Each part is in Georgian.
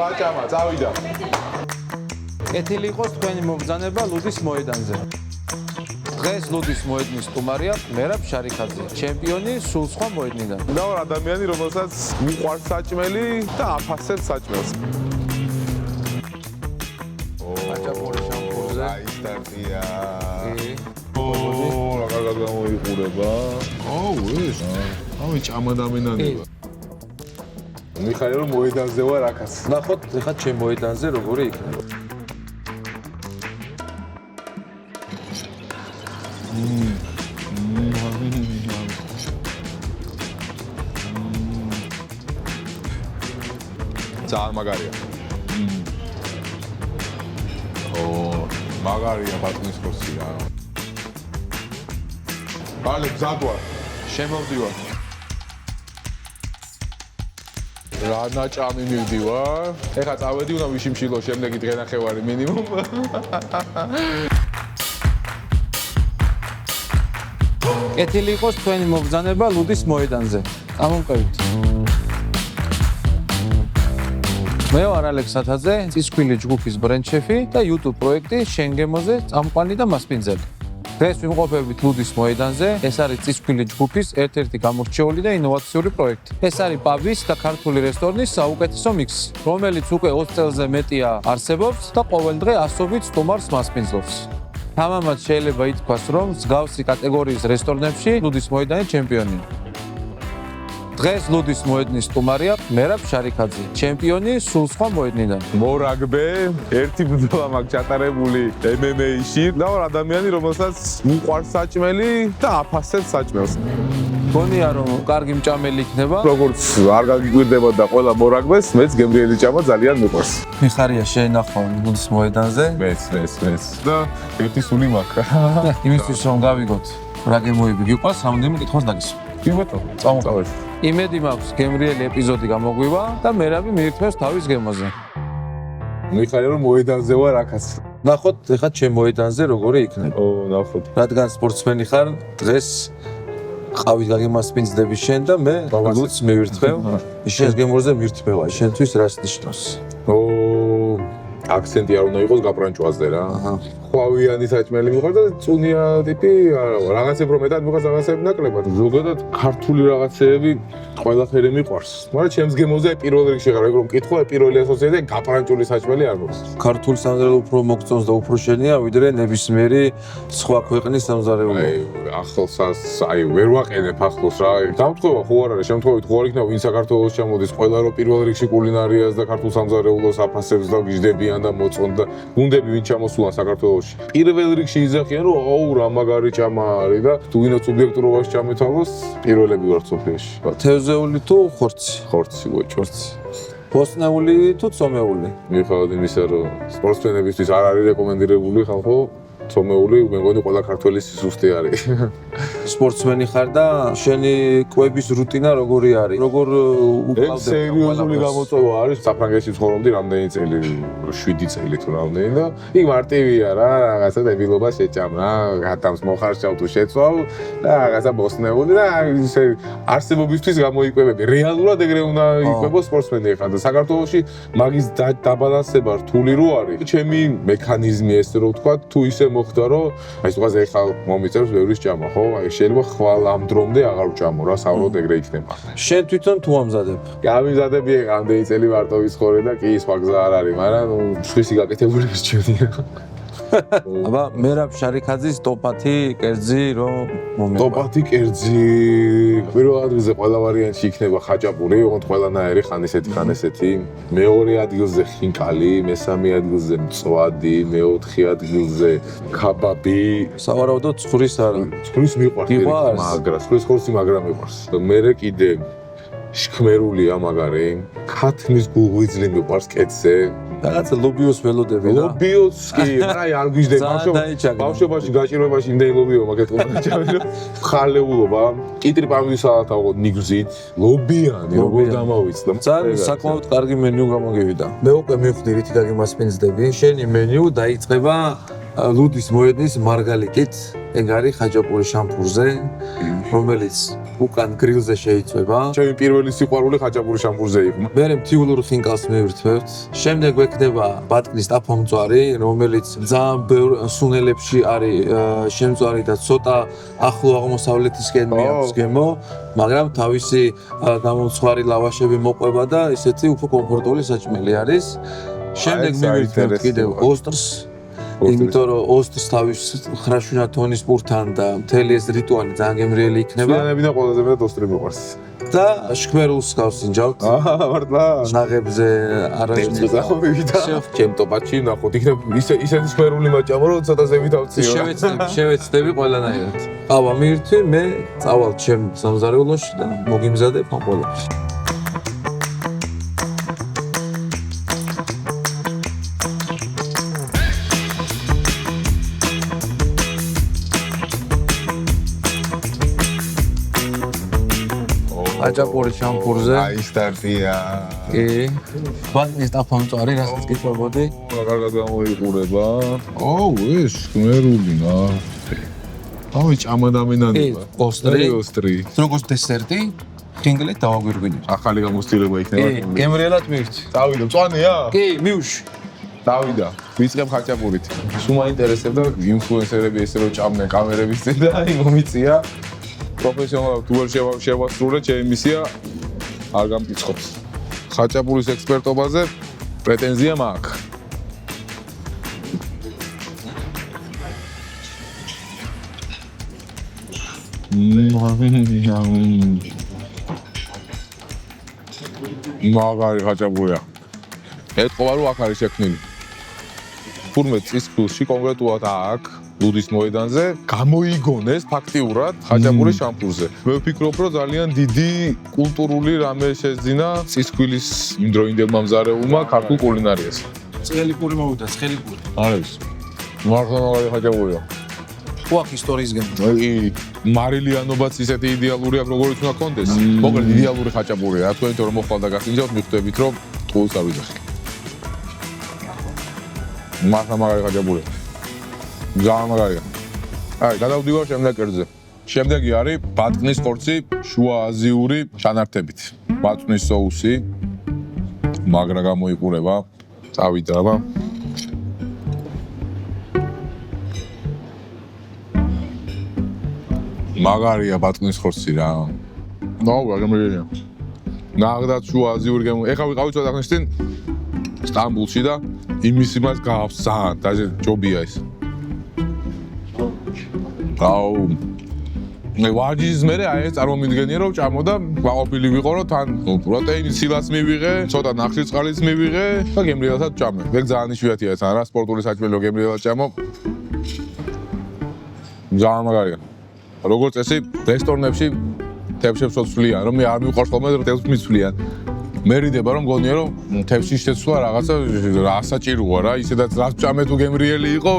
ბაჭამა, წავიდა. კეთილი იყოს თქვენი მობრძანება ლუდის მოედანზე. დღეს ლუდის მოედნის სტუმარია მერაბ შარიხაძე, ჩემპიონი სულ სხვა მოედნიდან. და ვარ ადამიანი, რომელსაც მიყვარს საჭმელი და აფასებს საჭმელს. აჭაპური შამპურზე. აი სტარტია. რა კარგად გამოიყურება. ეს. ავი ჭამა დამენანება. მიხარი რომ მოედანზე ვარ აქაც. ნახოთ ეხლა ჩემ მოედანზე როგორი იქნება. ძალიან მაგარია. მაგარია ბატონის ხორცია. ბალე გზადვარ. შემოვდივარ. რა ნაჭამი მივდივარ. ეხლა წავედი უნდა ვიშიმშილო შემდეგი დღენახევარი მინიმუმ. კეთილი იყოს თქვენი მობრძანება ლუდის მოედანზე. წამომყევით. მე ვარ ალექს ათაძე, წისქვილი ჯგუფის ბრენდ შეფი და YouTube პროექტი შენგემოზე წამყვანი და მასპინძელი. დღეს ვიმყოფებით ლუდის მოედანზე. ეს არის წისქვილი ჯგუფის ერთ-ერთი გამორჩეული და ინოვაციური პროექტი. ეს არის პაბის და ქართული რესტორნის საუკეთესო მიქსი, რომელიც უკვე 20 წელზე მეტია არსებობს და ყოველ დღე ასობით სტუმარს მასპინძლობს. თამამად შეიძლება ითქვას, რომ მსგავსი კატეგორიის რესტორნებში ლუდის მოედანი ჩემპიონია. დღეს ლუდის მოედნის სტუმარია მერაბ შარიხაძე, ჩემპიონი სულ სხვა მოედნიდან. მორაგბე, ერთი ბრძოლა მაქვს ჩატარებული MMA-ში და ვარ ადამიანი, რომელსაც მიყვარს საჭმელი და აფასებს საჭმელს. გონია რომ კარგი მჭამელი იქნება. როგორც არ გაგიგვირდება და ყველა მორაგბეს, მეც გემრიელი ჭამა ძალიან მიყვარს. მიხარია შენახვა ლუდის მოედანზე. მეც. და ერთი სული მაქვს. იმისთვის რომ გავიგოთ რა გემოები გიყვარს, რამდენიმე კითხვას დაგისვა. კი ბატონო, წამოყავეთ. იმედი მაქვს გემრიელი ეპიზოდი გამოგვივა და მერაბი მიირთმევს თავის გემოზე. მიხარი რომ მოედანზე ვარ აქაც. ნახოთ ეხლა ჩემ მოედანზე როგორი იქნება. ნახოთ. რადგან სპორტსმენი ხარ, დღეს ყავით გაგემასპინძლები შენ და მე ლუდს მივირთმევ. შენს გემოზე მივირთმევა. შენთვის რას ნიშნავს? აქცენტი არ უნდა იყოს გაპრანჭვაზე რა. ხვავიანი საჭმელი მიყვარს და წუნია ტიპი არა, რაღაცები რომ მეტად მიყვარს, რაღაცები ნაკლებად. ზოგადად ქართული რაღაცეები ყველაფერი მიყვარს. მაგრამ ჩემს გემოზე პირველ რიგში ხარ, ეგ რომ მკითხვა, პირველი ასოციაცია გაპრანჭული საჭმელი არ მოხს. ქართული სამზარეულო უფრო მოგწონს და უფრო შენია, ვიდრე ნებისმიერი სხვა ქვეყნის სამზარეულო. ახლსაც, ვერ ვაყენებ ახლოს რა. დამთხოვა ხო არ არის, შემთხვევით ხო არ იქნება ვინ საქართველოს ჩამოდის, ყველა რომ პირველ რიგში კულინარიას და ქართულ სამზარეულოს აფასებს და გიждდებიან და მოწონთ და გუნდები ვინ ჩამოსულან საქართველოში. პირველ რიგში იძახიან რომ რა მაგარი ჭამა არის და თუ ვინაც სუბიექტურობაში ჩამეთავოს, პირველები ვართ სოფიაში. თევზეული თუ ხორცი? ხორცი ვეჭორცი. ბოსნეული თუ ცომეული? მიუხედავად იმისა, რომ სპორტსმენებისთვის არ არის რეკომენდირებული ხალხო, ცომეული მე მგონი ყველა ქართველის სიზუსტე არის. სპორტსმენი ხარ და შენი კვების რუტინა როგორი არის? როგორ ეს სერიოზული გამოწვევა არის. საფრანგეთში ცხოვრობდი რამდენი წელი, 7 წელი თუ რამდენი და იქ მარტივია რა, რაღაცა დებილობა შეჭამ რა, გათამს მოხარშავ თუ შეცვალ და რაღაცა ბოსნეული და ისე არსებობისთვის გამოიკვებები. რეალურად ეგრე უნდა იკვებოს სპორტსმენი ხარ და საქართველოში მაგის დაბალანსება რთული რო არის. ჩემი მექანიზმი ესე რომ ვთქვა, თუ ისე მოხდა რომ აი სხვაზე ხალ მომიწევს ბევრი ჭამა, ხო? აი შეიძლება ხვალ ამ დრომდე აღარ ვჭამო რა, საუბრობ ეგრე იქნება. შენ თვითონ თუ ამზადებ? გამიზადები ამდენი წელი ვარტო ვიცხოვრე და კი სხვა გზა არ არის, მაგრამ სხვისი გაკეთებული რჩევია. აბა მერაბ შარიხაძის ტოპ-10 კერძი რომ მომეყვა. ტოპ-10 კერძი პირველ ადგილზე ყველა ვარიანტში იქნება ხაჭაპური, ოღონდ ყველანაირი ხან ესეთი. მეორე ადგილზე ხინკალი, მესამე ადგილზე მწვადი, მეოთხე ადგილზე ქაბაბი. სავარაუდოდ ცხურის არა. ცხურის მიყვარს, მაგრამ ცხურის ხორცი მაგრამ მიყვარს. მერე კიდე შქმერულია მაგარი, ქათმის გულღვიძლი მიყვარს კეთზე. რაღაცა ლობიოს ველოდები რა. ლობიოს კი, მაგრამ არ გვიждდება. ბავშვობაში გაჭირვებაში იმდენი ლობიო მაგეთქობა ჩავირო. ხალეულობა, კიტრი პამიდი სალათა უყოდ ნიგზით, ლობიანი როგორ დამავიცდა. ძალიან საკმაოდ კარგი მენიუ გამოგივიდა. მე უკვე მივხვდი რითი გაგემასპინძლები. შენი მენიუ დაიწყება ლუდის მოედნის მარგალიტით. ეგ არის ხაჭაპური შამპურზე, რომელიც უკან გრილზე შეიწვება. ჩემი პირველი სიყვარული ხაჭაპური შამპურზე იყო. მე მთიულურ ხინკალს მივირთვევთ. შემდეგ გვექნება ბატკნის ტაფომწვარი, რომელიც ძალიან ბევრ სუნელებში არის შემწვარი და ცოტა ახლო აღმოსავლეთისკენ მიაქვს გემო, მაგრამ თავისი გამომცხვარი ლავაშები მოყვება და ისეთი უფრო კომფორტული საჭმელი არის. შემდეგ მივირთვევთ კიდევ ოსტრს. იმიტომ რომ ოსტრს თავის ხრაშუნა თონის პურთან და მთელი ეს რიტუალი ძალიან გემრიელი იქნება. სულიანებიდან ყველაზე მეტად ოსტრი მიყვარს. და შქმერულს გავსინჯავთ. მართლა? ნაღებზე არაჟნეა. ჩემ ტოპატში ნახოთ, იქნება ისეთი სფერული მაჭამა, რომ ცოტა ზევით ავციო. შევეცდები ყველანაირად. ყავა მივირთვი, მე წავალ ჩემ სამზარეულოში და მოგიმზადებ ამ ყველაფერს. ხაჭაპური შამპურზე. აი სტარტია. კი. ბატკნის ტაფომწვარი, რასაც გიყვებოდი. კარგად გამოიყურება. აუ, ეს გმერული რა. აუ, ჭამადამენანება. ოსტრი. როგორც დესერტი, ხინგლით დავაგვირგვინებ. ახალი გამოცდილება იქნება. კი, გემრიელად მივირთი. დავიდა, მწვანეა? კი, მივში. დავიდა. ვიწყებ ხაჭაპურით. სულ მაინტერესებდა ინფლუენსერები ესე რომ ჭამდნენ კამერების წინ და აი მომიწია. პროფესიონალად თუ ვერ შევასრულე ჩემი მისია არ გამკითხობს. ხაჭაპურის ექსპერტობაზე პრეტენზია მაქვს. მაგარი ხაჭაპურია. ეთყობა რომ აქ არის შექმნილი. თურმე წისქვილში კონკრეტულად აქ ლუდის მოედანზე გამოიგონეს ფაქტიურად ხაჭაპურის შამპურზე. მე ვფიქრობ, რომ ძალიან დიდი კულტურული რამე შეძინა წისქვილის იმდროინდელმა მზარეულმა ქართულ კულინარიას. ცხელი პური მოვიდა, ცხელი პური. არის. მართლა მაგარი ხაჭაპურია. ხო აქ ისტორიის გემო. მარილიანობაც ისეთი იდეალური აქვს, როგორც უნდა კონდეს. მოკლედ იდეალური ხაჭაპურია. რა თქმა უნდა, რომ მოხვალ და გასინჯავთ, მიხვდებით, რომ ტყუილს არ ვიძახი. მართლა მაგარი ხაჭაპურია. ძალიან მაგარია. აი, გადავდივარ შემდეგ კერძზე. შემდეგი არის ბატკნის ხორცი შუა აზიური ჩანართებით. ბატკნის соуსი მაგრა გამოიყურება. წავიდა აბა. მაგარია ბატკნის ხორცი რა. ნუ, გემრიელია. ნახდათ შუა აზიური გემო. ეხლა ვიყავი ცოტა ხნის წინ სტამბულში და იმის იმას გავს ძალიან, დაჟე ჯობია ეს. აუ მე ვარჯიშის მერე აი ეს წარმომიდგენია რომ ჭამოდა გაყოფილი ვიყო რომ თან პროტეინის სილაც მივიღე, ცოტა ნახშირწყალიც მივიღე და გემრიელად ჭამე. მე ძალიან იშვიათია ეს რა სპორტული საჭმელი რომ გემრიელად ჭამო. ძალიან მაგარია. როგორც წესი რესტორნებში თევზებს ვცვლიან, რომ მე არ მიყვარს ხოლმე თევზს მიცვლიან. მე რიდება რომ მგონია რომ თევზში შეცვლა რაღაცა ასაჭიროა რა, ისედაც რაც ჭამე თუ გემრიელი იყო,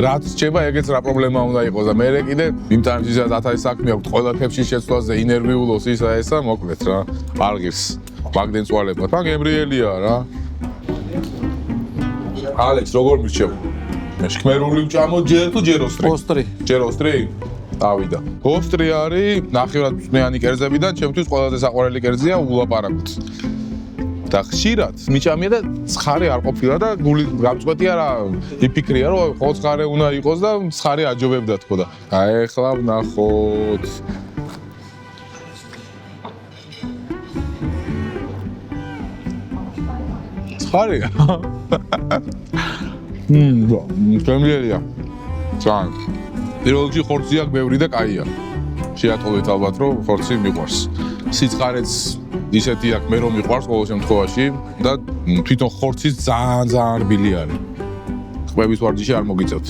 რაც რჩება, ეგეც რა პრობლემა უნდა იყოს და მე კიდე იმ ტაიმში 1000 საქმე აქვს, ყველა თევზში შეცვლაზე ინერვიულოს ისა ესა, მოკლედ რა, არგის მაგდენ წვალებად, და გემრიელია რა. ალექს, როგორ მირჩევ? მე შქმერული ვჭამო ჯერ თუ ჯერ ოსტრი? ოსტრი. ჯერ ოსტრი? დავიდა. ოსტრი არის ნახევრად წვნიანი კერძებიდან, ჩემთვის ყველაზე საყვარელი კერძია ულაპარაკოთ. და ხშირად მიჭამია და ცხარე არ ყოფილა და გული გამწყვეტია რა იფიქრია რომ ხო ცხარე უნდა იყოს და ცხარე აჯობებდა თქო და აი ახლა ვნახოთ ცხარეა გემრიელია ძალიან პირველ რიგში ხორცი აქვს ბევრი და კაია შეატყობეთ ალბათ რომ ხორცი მიყვარს სიცხარეც ისეთი აქვს მე რომ მიყვარს ყოველ შემთხვევაში და თვითონ ხორცის ძალიან რბილი არის. ყვების ვარჯიში არ მოგიწევთ.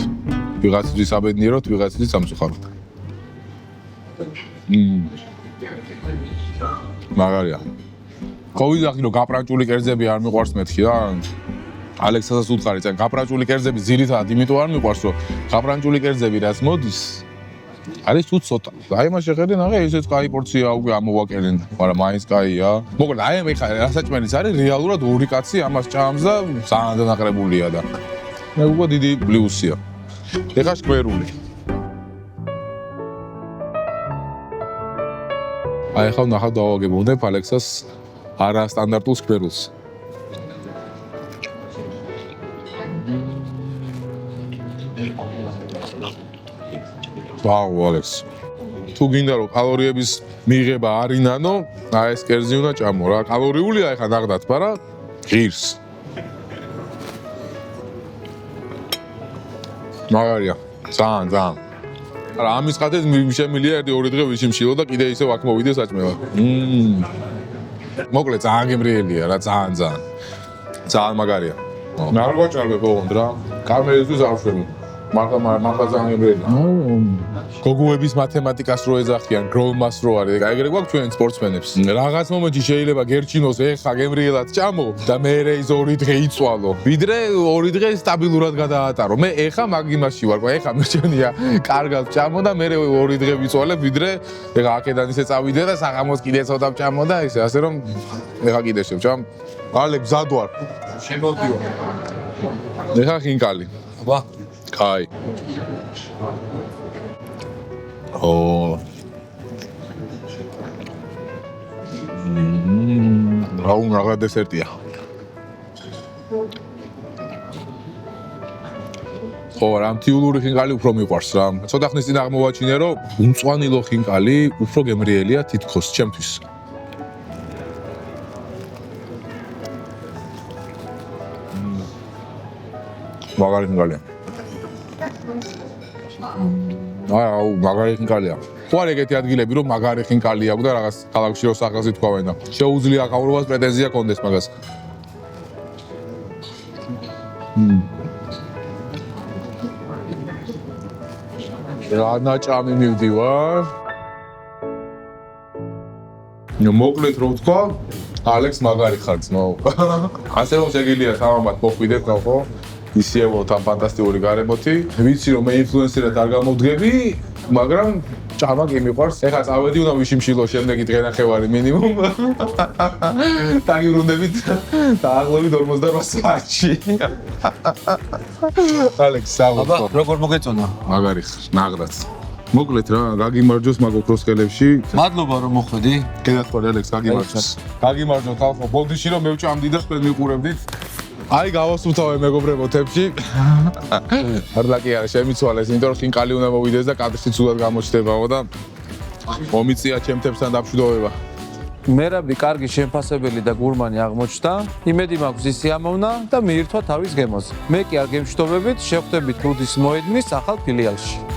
ვიღაცისთვის აბედნიეროთ, ვიღაცისთვის სამწუხაროდ. მაგარია. ყოვიზახი რომ გაპრანჭული კერძები არ მიყვარს მეთქი რა. ალექსასაც უთხარი, წან გაპრანჭული კერძები ძირითადად იმიტომ არ მიყვარს რომ გაპრანჭული კერძები რაც მოდის არის თუ ცოტა. აი მას შეხედე ნახე ესეც კაი პორცია უკვე ამოვაკერენ, მაგრამ მაინც კაია. მოკლედ აი მე ხარ რასაჭმელის არის რეალურად ორი კაცი ამას ჭამს და ძალიან დანაყრებულია და მე უკვე დიდი პლუსია. ეხა შქმერული. აი ხა ნახავ დავაგებოდებ ალექსას არასტანდარტულ სკვერულს. ვაუ, ალექს. თუ გინდა რომ კალორიების მიღება არ ინანო, აი ეს კერძი უნდა ჭამო რა. კალორიულია ეხა ნახდათ, მაგრამ ღირს. მაგარია. ძალიან. არა, ამის ხათეს შემილია 1-2 დღე ვიშიმშილო და კიდე ისევ აქ მოვიდე საჭმელა. მოკლედ ძალიან გემრიელია რა, ძალიან. ძალიან მაგარია. არ გვაჭარბე ბოლომდ რა. კამერისთვის არ ვშვები. მართლა ძალიან გემრიელია. გოგოების მათემატიკას რო ეძახიან, გროლმას რო არის. ეგრე გვაქვს ჩვენ სპორტსმენებს. რაღაც მომენტში შეიძლება გერჩინოს ეხა გემრიელად ჭამო და მეერე ის 2 დღე იწვალო. ვიდრე 2 დღე სტაბილურად გადაატარო. მე ეხა მაგ იმაში ვარ, ეხა მერჩენია კარგად ჭამო და მეერე 2 დღე ვიწვალებ, ვიდრე ეხა აქედან ისე წავიდე და საღამოს კიდე ცოტა ვჭამო და ისე, ასე რომ ეხა კიდე შევჭამ. ალე გზად ვარ. შემოვდივარ. ეხა ხინკალი. აბა, კაი. რა დესერტია. ხო, რა მთიულური ხინკალი უფრო მიყვარს რა. ცოტა ხნის წინ აღმოვაჩინე, რომ უმწვანილო ხინკალი უფრო გემრიელია თითქოს ჩემთვის. მაგარი ხინკალია. აუ, მაგარი ხინკალია. ხო არ ეგეთი ადგილები რომ მაგარი ხინკალი აქვს და რაღაც ქალაქში რო სახელს ითქვავენ და შეუძლია ყავრობას პრეტენზია კონდეს მაგას. რა ნაჭამი მივდივარ. მოკლედ რო ვთქვა, ალექს მაგარი ხარ ძმაო. ასე რომ შეგიძლია თამამად მოხვიდეთ ხო? ისევოთ ამ ფანტასტიკური გარემოთი. ვიცი რომ მე ინფლუენსერად არ გამოვდგები, მაგრამ ჭამა კი მიყვარს. ეხლა წავედი უნდა ვიშიმშილო შემდეგი დღე-ნახევარი მინიმუმ. დაგიბრუნდებით დაახლოებით 48 საათში. ალექს აბა, საუბრობ. როგორ მოგეწონა? მაგარი ხარ, ნაღდაც. მოკლედ რა, გაგიმარჯოს მაგ ოქროს ხელებში. მადლობა რომ მოხვედი. გენაცხარი ალექს, გაგიმარჯოს. გაგიმარჯოთ ხალხო, ბოდიში რომ მევჭამდი და თქვენ მიყურებდით. აი გავასუფთავე მეგობრებო თებში. არლაკი არა შემიცვალეს, იმიტომ რომ ხინკალი უნდა მოვიდეს და კადრში ცუდად გამოჩნდებაო და მომიწია ჩემ თებსთან დამშვიდობება. მერაბი კარგი შემფასებელი და გურმანი აღმოჩნდა. იმედი მაქვს ის იამოვნა და მიირთვა თავის გემოზე. მე კი არ გემშვიდობებით, შევხვდებით ლუდის მოედნის ახალ ფილიალში.